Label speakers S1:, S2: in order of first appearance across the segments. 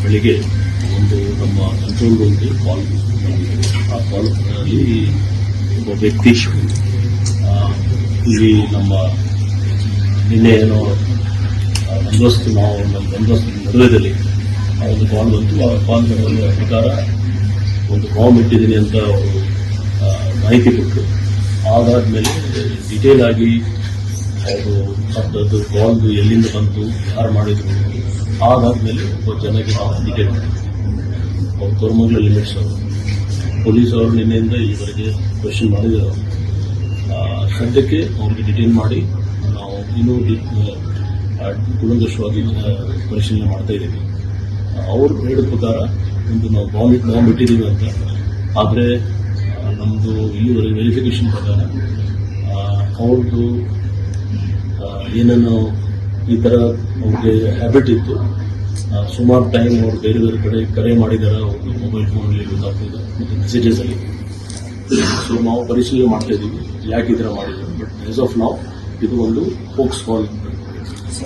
S1: ಬೆಳಿಗ್ಗೆ ಒಂದು ನಮ್ಮ ಕಂಟ್ರೋಲ್ ರೂಮ್ಗೆ ಕಾಲ್ ಆ ಕಾಲಲ್ಲಿ ಒಬ್ಬ ವ್ಯಕ್ತಿ ಇಲ್ಲಿ ನಮ್ಮ ನಿನ್ನೆ ಏನೋ ಬಂದೋಬಸ್ತ್ ನಮ್ಮ ಬಂದೋಬಸ್ತ್ ನಡುವೆದಲ್ಲಿ ಆ ಒಂದು ಕಾಲ್ ಬಂತು. ಆ ಕಾಲ್ ಪ್ರಕಾರ ಒಂದು ಬಾಂಬ್ ಇಟ್ಟಿದ್ದೀನಿ ಅಂತ ಅವರು ಮಾಹಿತಿ ಕೊಟ್ಟರು. ಅದಾದ್ಮೇಲೆ ಡಿಟೇಲ್ ಆಗಿ ಅವರು ಅದು ಕಾಲ್ ಎಲ್ಲಿಂದ ಬಂತು, ಯಾರು ಮಾಡಿದ್ರು, ಅದಾದ್ಮೇಲೆ ಒಬ್ಬ ಜನಕ್ಕೆ ನಾವು ಡಿಟೇಲ್ ಮಾಡಿದ್ವಿ. ಅವ್ರು ಕೋರಮಂಗಲ ಲಿಮಿಟ್ಸ್ ಅವರು ಪೊಲೀಸ್ ಅವರು ನಿನ್ನೆಯಿಂದ ಈವರೆಗೆ ಕ್ವೆಶ್ಚನ್ ಮಾಡಿದ್ದಾರೆ. ಸದ್ಯಕ್ಕೆ ಅವ್ರಿಗೆ ಡಿಟೇಲ್ ಮಾಡಿ ನಾವು ಇನ್ನೂ ಕೂಲಂಕಷವಾಗಿ ಪರಿಶೀಲನೆ ಮಾಡ್ತಾ ಇದ್ದೀವಿ. ಅವ್ರು ಹೇಳಿದ ಪ್ರಕಾರ ಒಂದು ನಾವು ಬಾಂಬ್ ಇಟ್ಟಿದ್ದೀವಿ ಅಂತ. ಆದರೆ ನಮ್ಮದು ಇಲ್ಲಿವರೆಗೆ ವೆರಿಫಿಕೇಶನ್ ಪ್ರಕಾರ ಅವ್ರದ್ದು ಏನನ್ನು ಈ ಥರ ಅವ್ರಿಗೆ ಹ್ಯಾಬಿಟ್ ಇತ್ತು. ಸುಮಾರು ಟೈಮ್ ಅವರು ಬೇರೆ ಬೇರೆ ಕಡೆ ಕರೆ ಮಾಡಿದ್ದಾರೆ ಅವ್ರದ್ದು ಮೊಬೈಲ್ ಫೋನಲ್ಲಿ ಗೊತ್ತಾಗ್ತಿದೆ ಮತ್ತು ಮೆಸೇಜಸಲ್ಲಿ. ಸೊ ನಾವು ಪರಿಶೀಲನೆ ಮಾಡ್ತಾ ಇದ್ದೀವಿ ಯಾಕೆ ಈ ಥರ ಮಾಡಿದ್ದಾರೆ. ಬಟ್ ಆಸ್ ಆಫ್ ನಾವು ಇದು ಒಂದು ಹೋಕ್ಸ್ ಕಾಲ್.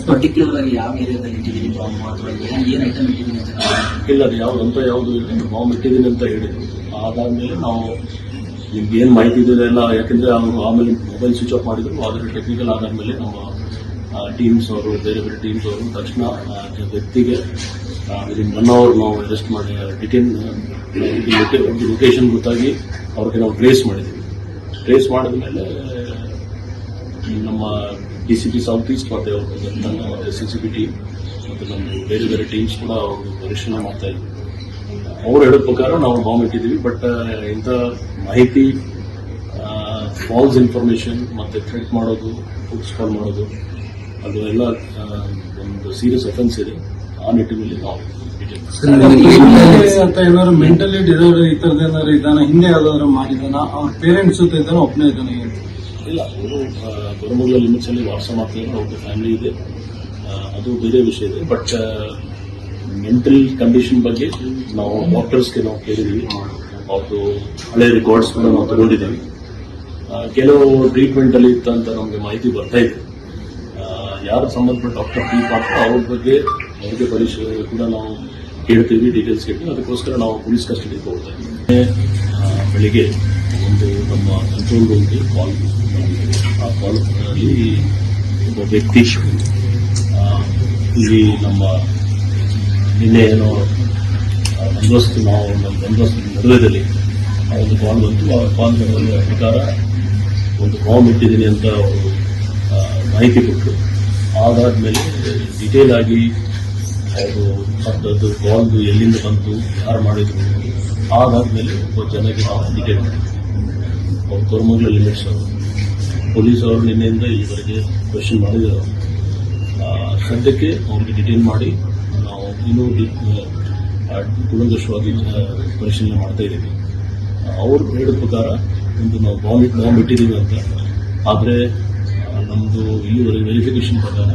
S2: ಪರ್ಟಿಕ್ಯುಲರ್ ಆಗಿ ಯಾವ ಏರಿಯಾದಲ್ಲಿ ಇಟ್ಟಿದ್ದೀನಿ ಬಾಂಬ್ ಅಥವಾ ಏನು ಐಟಮ್ ಇಟ್ಟಿದ್ದೀನಿ ಅಂತ
S1: ಇಲ್ಲ, ಅದು ಯಾವುದು ಇಲ್ಲ, ಬಾಂಬ್ ಇಟ್ಟಿದ್ದೀನಿ ಅಂತ ಹೇಳಿದ್ರು. ಅದಾದ್ಮೇಲೆ ನಾವು ನಿಮ್ಗೆ ಏನು ಮಾಹಿತಿ ಇದೆ ಎಲ್ಲ, ಯಾಕೆಂದ್ರೆ ಅವರು ಆಮೇಲೆ ಮೊಬೈಲ್ ಸ್ವಿಚ್ ಆಫ್ ಮಾಡಿದ್ರು. ಆದರೆ ಟೆಕ್ನಿಕಲ್ ಆದಾದ್ಮೇಲೆ ನಮ್ಮ ಟೀಮ್ಸ್ ಅವರು ಬೇರೆ ಬೇರೆ ಟೀಮ್ಸ್ ಅವರು ತಕ್ಷಣ ವ್ಯಕ್ತಿಗೆ ವಿದಿನ್ 1 hour ನಾವು ಅರೆಸ್ಟ್ ಮಾಡಿ ಡಿಟೇನ್ ಲೊಕೇಶನ್ ಗೊತ್ತಾಗಿ ಅವ್ರಿಗೆ ನಾವು ಟ್ರೇಸ್ ಮಾಡಿದ್ದೀವಿ. ಟ್ರೇಸ್ ಮಾಡಿದ ಮೇಲೆ ನಮ್ಮ DCP ಸೌತ್ ಈಸ್ಟ್ ಮತ್ತೆ ಮತ್ತು CCP ಟೀಮ್ ಮತ್ತು ನಮ್ಮ ಬೇರೆ ಬೇರೆ ಟೀಮ್ಸ್ ಕೂಡ ಅವರು ಪರಿಶೀಲನೆ ಮಾಡ್ತಾ ಇದ್ವಿ. ಅವ್ರು ಹೇಳೋ ಪ್ರಕಾರ ನಾವು ಬಾಂಬ್ ಇಟ್ಟಿದ್ದೀವಿ. ಬಟ್ ಇಂಥ ಮಾಹಿತಿ, ಫಾಲ್ಸ್ ಇನ್ಫಾರ್ಮೇಶನ್ ಮತ್ತು ಥ್ರೆಟ್ ಮಾಡೋದು, ಫುಕ್ಸ್ ಕಾಲ್ ಮಾಡೋದು, ಅದು ಎಲ್ಲ ಒಂದು ಸೀರಿಯಸ್ ಅಫೆನ್ಸ್ ಇದೆ. ಆ ನಿಟ್ಟಿನಲ್ಲಿ ನಾವು
S3: ಅಂತ ಏನಾದ್ರು ಮೆಂಟಲಿ ಡಿಸಾರ್ಡರ್ ಈ ತರದ ಏನಾದ್ರು ಇದಾನ, ಹಿಂದೆ ಯಾವ್ದಾದ್ರು ಮಾಡಿದಾನ, ಅವ್ರ ಪೇರೆಂಟ್ಸ್ ಜೊತೆ ಇದ್ದಾನ, ಒಬ್ಬನೇ ಇದ್ದಾನೆ?
S1: ಇಲ್ಲ, ಅವರು ಕೋರಮಂಗಲ ಲಿಮಿಟ್ಸ್ ಅಲ್ಲಿ ವಾಸ ಮಾಡ್ತಿದ್ದಾರೆ. ಅವ್ರದ್ದು ಫ್ಯಾಮಿಲಿ ಇದೆ, ಅದು ಬೇರೆ ವಿಷಯ ಇದೆ. ಬಟ್ ಮೆಂಟಲ್ ಕಂಡೀಷನ್ ಬಗ್ಗೆ ನಾವು ಡಾಕ್ಟರ್ಸ್ಗೆ ನಾವು ಕೇಳಿದ್ದೀವಿ. ಅವ್ರದ್ದು ಹಳೆ ರೆಕಾರ್ಡ್ಸ್ ಕೂಡ ನಾವು ತಗೊಂಡಿದ್ದೀವಿ. ಕೆಲವು ಟ್ರೀಟ್ಮೆಂಟ್ ಅಲ್ಲಿ ಇತ್ತಂತ ನಮಗೆ ಮಾಹಿತಿ ಬರ್ತಾ ಇದೆ. ಯಾರು ಸಂಬಂಧಪಟ್ಟ ಡಾಕ್ಟರ್ ಪಿ ಪಾತ್ರ ಅವ್ರ ಬಗ್ಗೆ ಅವ್ರಿಗೆ ಪರಿಶೀಲನೆ ಕೂಡ ನಾವು ಕೇಳ್ತೀವಿ, ಡೀಟೇಲ್ಸ್ ಕೇಳ್ತೀವಿ. ಅದಕ್ಕೋಸ್ಕರ ನಾವು ಪೊಲೀಸ್ ಕಸ್ಟಡಿ ತಗೊಳ್ತಾ ಇದ್ದೀವಿ. ಬೆಳಿಗ್ಗೆ ಒಂದು ನಮ್ಮ ಕಂಟ್ರೋಲ್ ರೂಮ್ಗೆ ಕಾಲ್, ಆ ಕಾಲಲ್ಲಿ ಒಬ್ಬ ವ್ಯಕ್ತಿ ಇಲ್ಲಿ ನಮ್ಮ ನಿನ್ನೆ ಏನೋ ಬಂದೋಬಸ್ತ್ ನಮ್ಮ ಬಂದೋಬಸ್ತ್ ನಡುವೆದಲ್ಲಿ ಆ ಒಂದು ಕಾಲ್ ಬಂತು. ಆ ಕಾಲ್ ಪ್ರಕಾರ ಒಂದು ಬಾಂಬ್ ಇಟ್ಟಿದ್ದೀನಿ ಅಂತ ಅವರು ಮಾಹಿತಿ ಕೊಟ್ಟರು. ಅದಾದ್ಮೇಲೆ ಡಿಟೇಲ್ ಆಗಿ ಅವರು ಅದು ಕಾಲ್ ಎಲ್ಲಿಂದ ಬಂತು, ಯಾರು ಮಾಡಿದ್ರು, ಅದಾದ್ಮೇಲೆ ಒಬ್ಬ ಜನಕ್ಕೆ ನಾವು ಡಿಟೇಲ್ ಮಾಡಿದ್ವಿ. ಅವ್ರು ಕೋರಮಂಗಲ ಲಿಮಿಟ್ಸ್ ಅವರು ಪೊಲೀಸ್ ಅವರು ನಿನ್ನೆಯಿಂದ ಈವರೆಗೆ ಕ್ವೆಶ್ಚನ್ ಮಾಡಿದ್ದಾರೆ. ಸದ್ಯಕ್ಕೆ ಅವ್ರಿಗೆ ಡಿಟೇಲ್ ಮಾಡಿ ನಾವು ಇನ್ನೂ ಕೂಲಂಕಷವಾಗಿ ಪರಿಶೀಲನೆ ಮಾಡ್ತಾ ಇದ್ದೀವಿ. ಅವ್ರು ಹೇಳಿದ ಪ್ರಕಾರ ಒಂದು ನಾವು ಬಾಂಬ್ ಇಟ್ಟಿದ್ದೀವಿ ಅಂತ. ಆದರೆ ನಮ್ಮದು ಇಲ್ಲಿವರೆಗೆ ವೆರಿಫಿಕೇಶನ್ ಪ್ರಕಾರ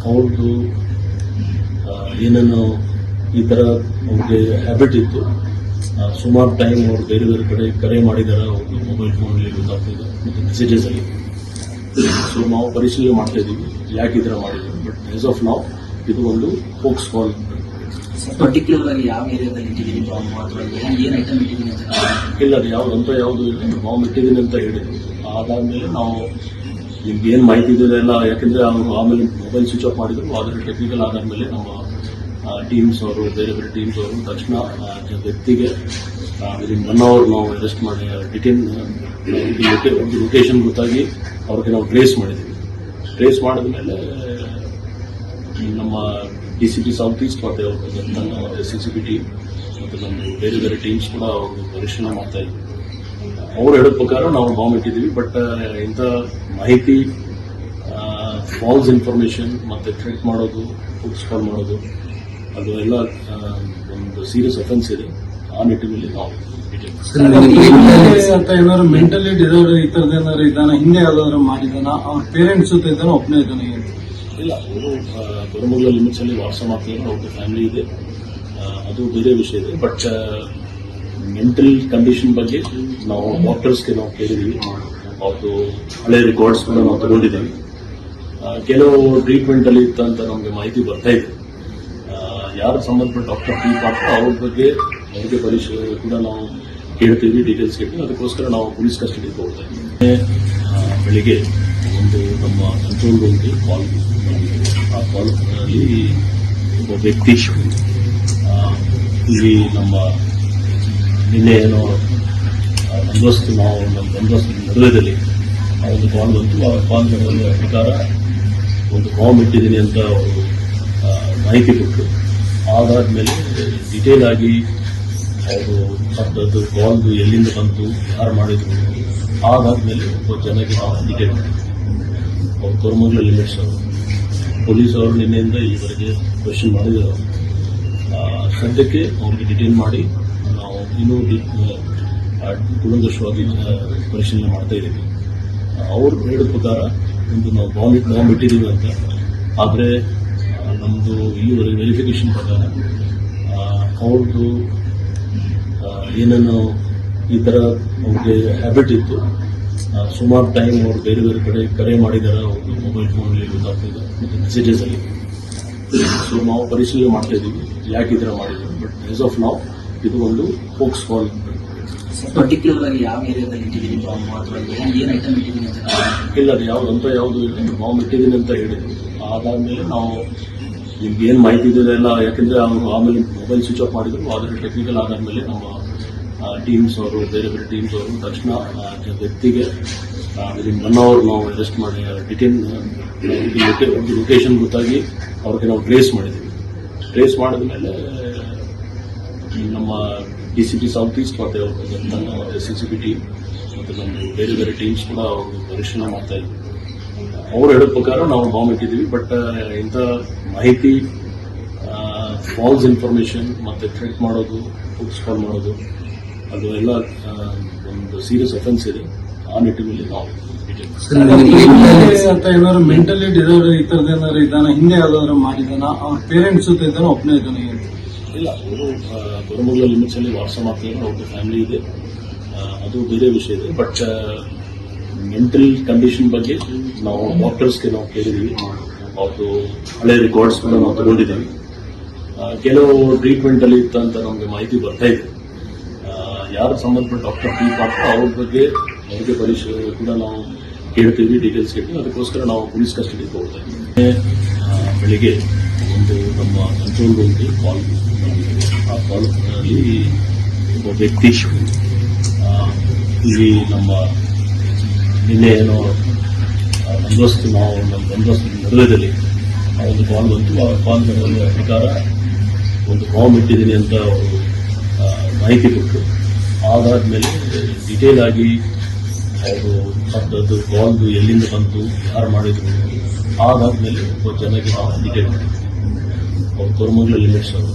S1: ಅವ್ರದ್ದು ಏನನ್ನು ಈ ಥರ ಅವ್ರಿಗೆ ಹ್ಯಾಬಿಟ್ ಇತ್ತು. ಸುಮಾರು ಟೈಮ್ ಅವರು ಬೇರೆ ಬೇರೆ ಕಡೆ ಕರೆ ಮಾಡಿದ್ದಾರೆ ಅವ್ರದ್ದು ಮೊಬೈಲ್ ಫೋನಲ್ಲಿ ಗೊತ್ತಾಗ್ತಿದೆ ಮತ್ತು ಮೆಸೇಜಸಲ್ಲಿ. ಸೊ ನಾವು ಪರಿಶೀಲನೆ ಮಾಡ್ತಾ ಇದ್ದೀವಿ ಯಾಕೆ ಈ ಥರ ಮಾಡಿದ್ದಾರೆ. ಬಟ್ ಆಸ್ ಆಫ್ ನಾವು ಇದು ಒಂದು ಹೋಕ್ಸ್ ಕಾಲ್.
S2: ಪರ್ಟಿಕ್ಯುಲರ್ ಆಗಿ ಯಾವ ಏರಿಯಾದಲ್ಲಿ ಇಟ್ಟಿದ್ದೀನಿ ಬಾಂಬ್ ಅಥವಾ ಏನು ಐಟಮ್ ಇಟ್ಟಿದ್ದೀನಿ ಅಂತ
S1: ಇಲ್ಲ, ಅದು ಯಾವುದು ಇಲ್ಲ, ಬಾಂಬ್ ಇಟ್ಟಿದ್ದೀನಿ ಅಂತ ಹೇಳಿದ್ರು. ಅದಾದ್ಮೇಲೆ ನಾವು ನಿಮ್ಗೆ ಏನು ಮಾಹಿತಿ ಇದೆ ಎಲ್ಲ, ಯಾಕೆಂದ್ರೆ ಅವರು ಆಮೇಲೆ ಮೊಬೈಲ್ ಸ್ವಿಚ್ ಆಫ್ ಮಾಡಿದ್ರು. ಆದರೆ ಟೆಕ್ನಿಕಲ್ ಆದಾದ್ಮೇಲೆ ನಮ್ಮ ಟೀಮ್ಸ್ ಅವರು ಬೇರೆ ಬೇರೆ ಟೀಮ್ಸ್ ಅವರು ತಕ್ಷಣ ವ್ಯಕ್ತಿಗೆ ವಿದಿನ್ 1 hour ನಾವು ಅರೆಸ್ಟ್ ಮಾಡಿ ಡಿಟೇನ್ ಲೊಕೇಶನ್ ಗೊತ್ತಾಗಿ ಅವ್ರಿಗೆ ನಾವು ಟ್ರೇಸ್ ಮಾಡಿದ್ದೀವಿ. ಟ್ರೇಸ್ ಮಾಡಿದ ಮೇಲೆ ನಮ್ಮ DCP ಸೌತ್ ಈಸ್ಟ್ ಮತ್ತೆ CCP ಟೀಮ್ ಮತ್ತು ನಮ್ಮ ಬೇರೆ ಬೇರೆ ಟೀಮ್ಸ್ ಕೂಡ ಅವರು ಪರಿಶೀಲನೆ ಮಾಡ್ತಾ ಇದ್ವಿ. ಅವ್ರು ಹೇಳೋ ಪ್ರಕಾರ ನಾವು ಬಾಂಬ್ ಇಟ್ಟಿದ್ದೀವಿ. ಬಟ್ ಇಂಥ ಮಾಹಿತಿ, ಫಾಲ್ಸ್ ಇನ್ಫಾರ್ಮೇಶನ್ ಮತ್ತು ಥ್ರೆಟ್ ಮಾಡೋದು, ಫುಕ್ಸ್ ಕಾಲ್ ಮಾಡೋದು, ಅದು ಎಲ್ಲ ಒಂದು ಸೀರಿಯಸ್ ಅಫೆನ್ಸ್ ಇದೆ. ಆ ನಿಟ್ಟಿನಲ್ಲಿ ನಾವು
S3: ಅಂತ ಏನಾದ್ರು ಮೆಂಟಲಿ ಡಿಸಾರ್ಡರ್ ಈ ತರದ ಏನಾದ್ರು ಇದಾನ, ಹಿಂದೆ ಯಾವ್ದಾದ್ರು ಮಾಡಿದಾನ, ಅವ್ರ ಪೇರೆಂಟ್ಸ್ ಜೊತೆ ಇದ್ದಾನ, ಒಬ್ಬನೇ ಇದ್ದಾನೆ?
S1: ಇಲ್ಲ, ಅವರು ಕೋರಮಂಗಲ ಲಿಮಿಟ್ಸ್ ಅಲ್ಲಿ ವಾಸ ಮಾಡ್ತಿದ್ದಾರೆ. ಅವ್ರದ್ದು ಫ್ಯಾಮಿಲಿ ಇದೆ, ಅದು ಬೇರೆ ವಿಷಯ ಇದೆ. ಬಟ್ ಮೆಂಟಲ್ ಕಂಡೀಷನ್ ಬಗ್ಗೆ ನಾವು ಡಾಕ್ಟರ್ಸ್ಗೆ ನಾವು ಕೇಳಿದ್ದೀವಿ. ಅವ್ರದ್ದು ಹಳೆ ರೆಕಾರ್ಡ್ಸ್ ಕೂಡ ನಾವು ತಗೊಂಡಿದ್ದೀವಿ. ಕೆಲವು ಟ್ರೀಟ್ಮೆಂಟ್ ಅಲ್ಲಿ ಇತ್ತಂತ ನಮಗೆ ಮಾಹಿತಿ ಬರ್ತಾ ಇದೆ. ಯಾರು ಸಂಬಂಧಪಟ್ಟ ಡಾಕ್ಟರ್ ಪಿ ಪಾತ್ರ ಅವ್ರ ಬಗ್ಗೆ ಅವ್ರಿಗೆ ಪರಿಶೀಲನೆ ಕೂಡ ನಾವು ಕೇಳ್ತೀವಿ, ಡೀಟೇಲ್ಸ್ ಕೇಳ್ತೀವಿ. ಅದಕ್ಕೋಸ್ಕರ ನಾವು ಪೊಲೀಸ್ ಕಸ್ಟಡಿಗೆ ಹೋಗ್ತಾ ಇದ್ದೀವಿ. ಬೆಳಿಗ್ಗೆ ಒಂದು ನಮ್ಮ ಕಂಟ್ರೋಲ್ ರೂಮ್ಗೆ ಕಾಲ್, ಆ ಕಾಲಲ್ಲಿ ಒಬ್ಬ ವ್ಯಕ್ತಿ ಇಲ್ಲಿ ನಮ್ಮ ನಿನ್ನೆ ಏನೋ ಬಂದೋಬಸ್ತು ನಮ್ಮ ಬಂದೋಬಸ್ತು ನಡುವೆದಲ್ಲಿ ಆ ಒಂದು ಕಾಲ್ ಬಂತು. ಆ ಕಾಲ್ ಪ್ರಕಾರ ಒಂದು ಬಾಂಬ್ ಇಟ್ಟಿದ್ದೀನಿ ಅಂತ ಅವರು ಮಾಹಿತಿ ಕೊಟ್ಟರು. ಅದಾದ್ಮೇಲೆ ಡಿಟೇಲ್ ಆಗಿ ಅವರು ಅದು ಕಾಲ್ದು ಎಲ್ಲಿಂದ ಬಂತು, ಯಾರು ಮಾಡಿದ್ರು, ಅದಾದ್ಮೇಲೆ ಒಬ್ಬ ಜನಕ್ಕೆ ನಾವು ಡಿಟೇಲ್ ಮಾಡಿದ್ವಿ. ಅವ್ರು ಕೋರಮಂಗಲ ಲಿಮಿಟ್ಸ್ ಅವರು ಪೊಲೀಸ್ ಅವರು ನಿನ್ನೆಯಿಂದ ಈವರೆಗೆ ಕ್ವೆಶ್ಚನ್ ಮಾಡಿದ್ದಾರೆ. ಸದ್ಯಕ್ಕೆ ಅವ್ರಿಗೆ ಡಿಟೇಲ್ ಮಾಡಿ ನಾವು ಇನ್ನೂ ಕೂಲಂಕಷವಾಗಿ ಪರಿಶೀಲನೆ ಮಾಡ್ತಾ ಇದ್ದೀವಿ. ಅವ್ರು ಹೇಳಿದ ಪ್ರಕಾರ ಒಂದು ನಾವು ಬಾಂಬ್ ಇಟ್ಟಿದ್ದೀವಿ ಅಂತ, ಆದರೆ ನಮ್ಮದು ಇಲ್ಲಿವರೆಗೆ ವೆರಿಫಿಕೇಶನ್ ಪ್ರಕಾರ ಅವ್ರದ್ದು ಏನೇನು ಈ ಥರ ಅವ್ರಿಗೆ ಹ್ಯಾಬಿಟ್ ಇತ್ತು. ಸುಮಾರು ಟೈಮ್ ಅವ್ರು ಬೇರೆ ಬೇರೆ ಕಡೆ ಕರೆ ಮಾಡಿದ್ದಾರೆ ಅವ್ರದ್ದು ಮೊಬೈಲ್ ಫೋನಲ್ಲಿ ಗೊತ್ತಾಗ್ತಿದೆ ಮತ್ತು ಮೆಸೇಜಸಲ್ಲಿ. ಸೊ ನಾವು ಪರಿಶೀಲನೆ ಮಾಡ್ತಾ ಇದ್ದೀವಿ ಯಾಕೆ ಈ ಥರ ಮಾಡಿದ್ರು. ಬಟ್ ಆಸ್ ಆಫ್ ನಾವು ಇದು ಒಂದು ಹೋಕ್ಸ್ ಕಾಲ್.
S2: ಪರ್ಟಿಕ್ಯುಲರ್ ಆಗಿ ಯಾವ ಏರಿಯಾದಲ್ಲಿ ಇಟ್ಟಿದ್ದೀನಿ ಬಾಂಬ್ ಅಥವಾ ಏನು ಐಟಮ್ ಇಟ್ಟಿದ್ದೀನಿ ಅಂತ
S1: ಇಲ್ಲ, ಅದು ಯಾವುದು ಇಲ್ಲ, ಬಾಂಬ್ ಇಟ್ಟಿದ್ದೀನಿ ಅಂತ ಹೇಳಿದ್ರು. ಅದಾದ್ಮೇಲೆ ನಾವು ನಿಮ್ಗೆ ಏನು ಮಾಹಿತಿ ಇದೆ ಎಲ್ಲ, ಯಾಕೆಂದ್ರೆ ಅವರು ಆಮೇಲೆ ಮೊಬೈಲ್ ಸ್ವಿಚ್ ಆಫ್ ಮಾಡಿದ್ರು. ಆದರೆ ಟೆಕ್ನಿಕಲ್ ಆದಾದ್ಮೇಲೆ ನಮ್ಮ ಟೀಮ್ಸ್ ಅವರು, ಬೇರೆ ಬೇರೆ ಟೀಮ್ಸ್ ಅವರು ತಕ್ಷಣ ವ್ಯಕ್ತಿಗೆ ವಿದಿನ್ 1 hour ನಾವು ಅರೆಸ್ಟ್ ಮಾಡಿ ಡಿಟೇನ್ ಲೊಕೇಶನ್ ಗೊತ್ತಾಗಿ ಅವ್ರಿಗೆ ನಾವು ಟ್ರೇಸ್ ಮಾಡಿದ್ದೀವಿ. ಟ್ರೇಸ್ ಮಾಡಿದ್ಮೇಲೆ ನಮ್ಮ DCP ಸೌತ್ ಈಸ್ಟ್ ಮತ್ತೆ ಮತ್ತು CCP ಟೀಮ್ ಮತ್ತು ನಮ್ಮ ಬೇರೆ ಬೇರೆ ಟೀಮ್ಸ್ ಕೂಡ ಅವರು ಪರಿಶೀಲನೆ ಮಾಡ್ತಾ ಇದ್ವಿ. ಅವ್ರು ಹೇಳೋ ಪ್ರಕಾರ ನಾವು ಬಾಂಬ್ ಇಟ್ಟಿದ್ದೀವಿ. ಬಟ್ ಇಂಥ ಮಾಹಿತಿ, ಫಾಲ್ಸ್ ಇನ್ಫಾರ್ಮೇಶನ್ ಮತ್ತು ಥ್ರೆಟ್ ಮಾಡೋದು, ಫುಕ್ಸ್ ಕಾಲ್ ಮಾಡೋದು, ಅದು ಎಲ್ಲ ಒಂದು ಸೀರಿಯಸ್ ಅಫೆನ್ಸ್ ಇದೆ. ಆ ನಿಟ್ಟಿನಲ್ಲಿ ನಾವು
S3: ಅಂತ ಏನಾದ್ರು ಮೆಂಟಲಿ ಡಿಸಾರ್ಡರ್ ಈ ಥರದ್ದು ಏನಾದ್ರು ಇದ್ದಾನ, ಹಿಂದೆ ಯಾವ್ದಾದ್ರು ಮಾಡಿದಾನ, ಅವ್ರ ಪೇರೆಂಟ್ಸ್ ಜೊತೆ ಇದ್ದಾನ, ಒಬ್ಬನೇ ಇದ್ದಾನೆ?
S1: ಇಲ್ಲ, ಅವರು ಕೋರಮಂಗಲ ಲಿಮಿಟ್ಸ್ ಅಲ್ಲಿ ವಾಸ ಮಾಡ್ತಿದ್ದಾರೆ. ಅವ್ರದ್ದು ಫ್ಯಾಮಿಲಿ ಇದೆ, ಅದು ಬೇರೆ ವಿಷಯ ಇದೆ. ಬಟ್ ಮೆಂಟಲ್ ಕಂಡೀಷನ್ ಬಗ್ಗೆ ನಾವು ಡಾಕ್ಟರ್ಸ್ಗೆ ನಾವು ಕೇಳಿದ್ದೀವಿ. ಅವ್ರದ್ದು ಹಳೆ ರೆಕಾರ್ಡ್ಸ್ ಕೂಡ ನಾವು ತಗೊಂಡಿದ್ದೀವಿ. ಕೆಲವು ಟ್ರೀಟ್ಮೆಂಟ್ ಅಲ್ಲಿ ಇತ್ತು ಅಂತ ನಮಗೆ ಮಾಹಿತಿ ಬರ್ತಾ ಇದೆ. ಯಾರು ಸಂಬಂಧಪಟ್ಟ ಡಾಕ್ಟರ್ ಪಿ ಪಾತ್ರ ಅವ್ರ ಬಗ್ಗೆ ಅವ್ರಿಗೆ ಪರಿಶೀಲನೆ ಕೂಡ ನಾವು ಕೇಳ್ತೀವಿ, ಡೀಟೇಲ್ಸ್ ಕೇಳ್ತೀವಿ. ಅದಕ್ಕೋಸ್ಕರ ನಾವು ಪೊಲೀಸ್ ಕಸ್ಟಡಿಗೆ ಹೋಗ್ತಾ ಇದ್ದೀವಿ. ಬೆಳಿಗ್ಗೆ ಒಂದು ನಮ್ಮ ಕಂಟ್ರೋಲ್ ರೂಮ್ಗೆ ಕಾಲ್, ಆ ಕಾಲಲ್ಲಿ ಒಬ್ಬ ವ್ಯಕ್ತಿ ಇಲ್ಲಿ ನಮ್ಮ ನಿನ್ನೆ ಏನೋ ಬಂದೋಬಸ್ತು ನಮ್ಮ ಬಂದೋಬಸ್ತು ನಡುವೆದಲ್ಲಿ ಆ ಒಂದು ಕಾಲ್ ಬಂತು. ಆ ಕಾಲ್ ಪ್ರಕಾರ ಒಂದು ಬಾಂಬ್ ಇಟ್ಟಿದ್ದೀನಿ ಅಂತ ಅವರು ಮಾಹಿತಿ ಕೊಟ್ಟರು. ಅದಾದ್ಮೇಲೆ ಡಿಟೇಲ್ ಆಗಿ ಅವರು ಅದು ಕಾಲ್ದು ಎಲ್ಲಿಂದ ಬಂತು, ಯಾರು ಮಾಡಿದ್ರು, ಅದಾದ್ಮೇಲೆ ಒಬ್ಬ ಜನಕ್ಕೆ ನಾವು ಡಿಟೇಲ್ ಮಾಡಿದ್ವಿ. ಅವ್ರು ಕೋರಮಂಗಲ ಲಿಮಿಟ್ಸ್ ಅವರು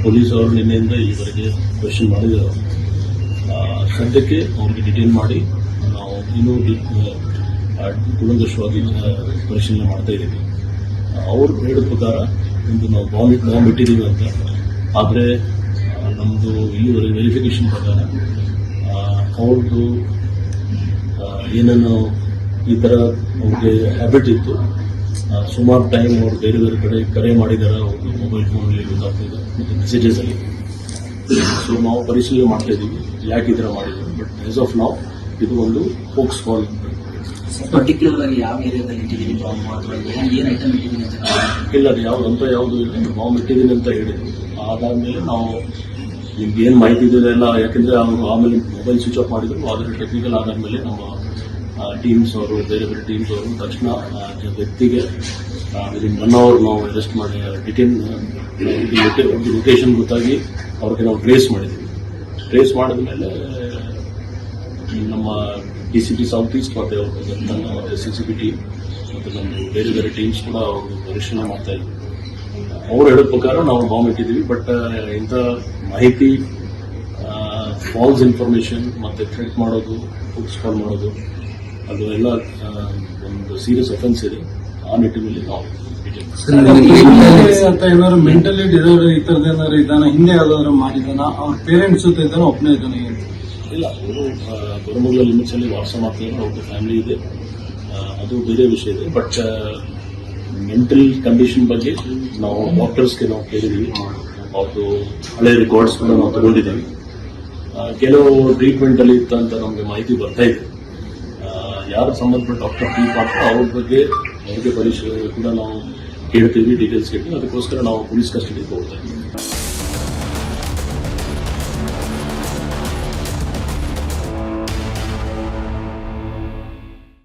S1: ಪೊಲೀಸ್ ಅವರು ನಿನ್ನೆಯಿಂದ ಈವರೆಗೆ ಕ್ವೆಶ್ಚನ್ ಮಾಡಿದ್ದಾರೆ. ಸದ್ಯಕ್ಕೆ ಅವ್ರಿಗೆ ಡಿಟೇಲ್ ಮಾಡಿ ನಾವು ಇನ್ನೂ ಕೂಲಂಕಷವಾಗಿ ಪರಿಶೀಲನೆ ಮಾಡ್ತಾ ಇದ್ದೀವಿ. ಅವ್ರು ಹೇಳಿದ ಪ್ರಕಾರ ಒಂದು ನಾವು ಬಾಂಬ್ ಇಟ್ಟಿದ್ದೀವಿ ಅಂತ, ಆದರೆ ನಮ್ಮದು ಇಲ್ಲಿವರೆಗೆ ವೆರಿಫಿಕೇಶನ್ ಪ್ರಕಾರ ಅವ್ರದ್ದು ಏನೇನು ಈ ಥರ ಅವ್ರಿಗೆ ಹ್ಯಾಬಿಟ್ ಇತ್ತು. ಸುಮಾರು ಟೈಮ್ ಅವ್ರು ಬೇರೆ ಬೇರೆ ಕಡೆ ಕರೆ ಮಾಡಿದ್ದಾರೆ ಅವ್ರದ್ದು ಮೊಬೈಲ್ ಫೋನಲ್ಲಿ ಗೊತ್ತಾಗ್ತಿದೆ ಮತ್ತು ಮೆಸೇಜಸಲ್ಲಿ. ಸೊ ನಾವು ಪರಿಶೀಲನೆ ಮಾಡ್ತಾ ಇದ್ದೀವಿ ಯಾಕೆ ಈ ಥರ ಮಾಡಿದ್ರು. ಬಟ್ ಆಸ್ ಆಫ್ ನಾವು ಇದು ಒಂದು ಹೋಕ್ಸ್ ಕಾಲ್.
S2: ಪರ್ಟಿಕ್ಯುಲರ್ ಆಗಿ ಯಾವ ಏರಿಯಾದಲ್ಲಿ ಇಟ್ಟಿದ್ದೀನಿ ಬಾಂಬ್ ಅಥವಾ ಏನು ಐಟಮ್ ಇಟ್ಟಿದ್ದೀನಿ ಅಂತ
S1: ಇಲ್ಲ, ಅದು ಯಾವುದು ಇಲ್ಲ, ಬಾಂಬ್ ಇಟ್ಟಿದ್ದೀನಿ ಅಂತ ಹೇಳಿದ್ರು. ಅದಾದ್ಮೇಲೆ ನಾವು ನಿಮ್ಗೆ ಏನು ಮಾಹಿತಿ ಇದೆ ಎಲ್ಲ, ಯಾಕೆಂದ್ರೆ ಅವರು ಆಮೇಲೆ ಮೊಬೈಲ್ ಸ್ವಿಚ್ ಆಫ್ ಮಾಡಿದ್ರು. ಆದರೆ ಟೆಕ್ನಿಕಲ್ ಆದಾದ್ಮೇಲೆ ನಮ್ಮ ಟೀಮ್ಸ್ ಅವರು, ಬೇರೆ ಬೇರೆ ಟೀಮ್ಸ್ ಅವರು ತಕ್ಷಣ ವ್ಯಕ್ತಿಗೆ ವಿದಿನ್ 1 hour ನಾವು ಅರೆಸ್ಟ್ ಮಾಡಿ ಡಿಟೇನ್ ಲೊಕೇಶನ್ ಗೊತ್ತಾಗಿ ಅವ್ರಿಗೆ ನಾವು ಟ್ರೇಸ್ ಮಾಡಿದ್ದೀವಿ. ಟ್ರೇಸ್ ಮಾಡಿದ್ಮೇಲೆ ನಮ್ಮ DCP ಸೌತ್ ಈಸ್ಟ್ ಮತ್ತೆ CCP ಟೀಮ್ ಮತ್ತು ನಮ್ಮ ಬೇರೆ ಬೇರೆ ಟೀಮ್ಸ್ ಕೂಡ ಅವರು ಪರಿಶೀಲನೆ ಮಾಡ್ತಾ ಇದ್ವಿ. ಅವ್ರು ಹೇಳೋ ಪ್ರಕಾರ ನಾವು ಬಾಂಬ್ ಇಟ್ಟಿದ್ದೀವಿ. ಬಟ್ ಇಂಥ ಮಾಹಿತಿ, ಫಾಲ್ಸ್ ಇನ್ಫಾರ್ಮೇಶನ್ ಮತ್ತು ಥ್ರೆಟ್ ಮಾಡೋದು, ಫುಕ್ಸ್ ಕಾಲ್ ಮಾಡೋದು, ಅದು ಎಲ್ಲ ಒಂದು ಸೀರಿಯಸ್ ಅಫೆನ್ಸ್ ಇದೆ. ಆ ನಿಟ್ಟಿನಲ್ಲಿ ನಾವು
S3: ಅಂತ ಏನಾದ್ರು ಮೆಂಟಲಿ ಡಿಸಾರ್ಡರ್ ಈ ಥರದ್ದು ಏನಾದ್ರು ಇದ್ದಾನ, ಹಿಂದೆ ಯಾವ್ದಾದ್ರು ಮಾಡಿದಾನ, ಅವ್ರ ಪೇರೆಂಟ್ಸ್ ಜೊತೆ ಇದ್ದಾನ, ಒಬ್ಬನೇ ಇದ್ದಾನೆ?
S1: ಇಲ್ಲ, ಅವರು ಕೋರಮಂಗಲ ಲಿಮಿಟ್ಸ್ ಅಲ್ಲಿ ವಾಸ ಮಾಡ್ತಿದ್ದಾರೆ. ಅವ್ರದ್ದು ಫ್ಯಾಮಿಲಿ ಇದೆ, ಅದು ಬೇರೆ ವಿಷಯ ಇದೆ. ಬಟ್ ಮೆಂಟಲ್ ಕಂಡೀಷನ್ ಬಗ್ಗೆ ನಾವು ಡಾಕ್ಟರ್ಸ್ಗೆ ನಾವು ಕೇಳಿದ್ದೀವಿ. ಅವ್ರದ್ದು ಹಳೆ ರೆಕಾರ್ಡ್ಸ್ ಕೂಡ ನಾವು ತಗೊಂಡಿದ್ದೀವಿ. ಕೆಲವು ಟ್ರೀಟ್ಮೆಂಟ್ ಅಲ್ಲಿ ಇತ್ತಂತ ನಮಗೆ ಮಾಹಿತಿ ಬರ್ತಾ ಇದೆ. ಯಾರು ಸಂಬಂಧಪಟ್ಟ ಡಾಕ್ಟರ್ ಟ್ರೀಟ್ ಮಾಡ್ತಾರೆ ಅವ್ರ ಬಗ್ಗೆ ಅವ್ರಿಗೆ ಪರಿಶೀಲನೆ ಕೂಡ ನಾವು ಕೇಳ್ತೀವಿ, ಡೀಟೇಲ್ಸ್ ಕೇಳ್ತೀವಿ. ಅದಕ್ಕೋಸ್ಕರ ನಾವು ಪೊಲೀಸ್ ಕಸ್ಟಡಿಗೆ ಹೋಗ್ತಾ ಇದ್ದೀವಿ.